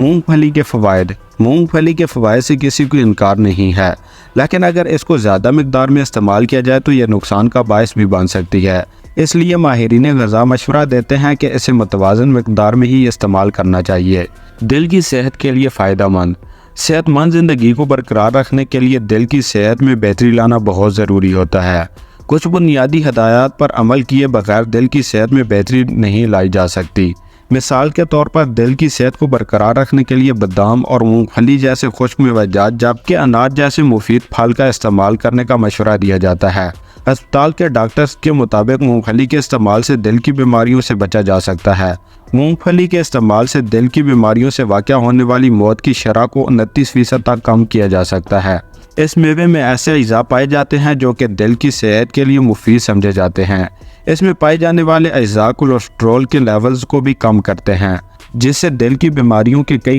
मूंगफली के फ़वाइद। मूंगफली के फ़वाइद से किसी को इनकार नहीं है, लेकिन अगर इसको ज़्यादा मिक़दार में इस्तेमाल किया जाए तो यह नुकसान का बायस भी बन सकती है। इसलिए माहिरीन ग़िज़ा मशवरा देते हैं कि इसे मुतवाज़न मिक़दार में ही इस्तेमाल करना चाहिए। दिल की सेहत के लिए फ़ायदेमंद। सेहतमंद ज़िंदगी को बरकरार रखने के लिए दिल की सेहत में बेहतरी लाना बहुत ज़रूरी होता है। कुछ बुनियादी हदायत पर अमल किए बगैर दिल की सेहत में बेहतरी नहीं लाई जा सकती। मिसाल के तौर पर दिल की सेहत को बरकरार रखने के लिए बादाम और मूंगफली जैसे खुश्क मेवेजात जबकि अनाज जैसे मुफीद फल का इस्तेमाल करने का मशवरा दिया जाता है। अस्पताल के डॉक्टर्स के मुताबिक मूंगफली के इस्तेमाल से दिल की बीमारियों से बचा जा सकता है। मूंगफली के इस्तेमाल से दिल की बीमारियों से वाक़या होने वाली मौत की शरह को 29% तक कम किया जा सकता है। इस मेवे में ऐसे अज़ा पाए जाते हैं जो कि दिल की सेहत के लिए मुफीद समझे जाते हैं। इसमें पाए जाने वाले अज़ा कोलेस्ट्रॉल के लेवल्स को भी कम करते हैं, जिससे दिल की बीमारियों के कई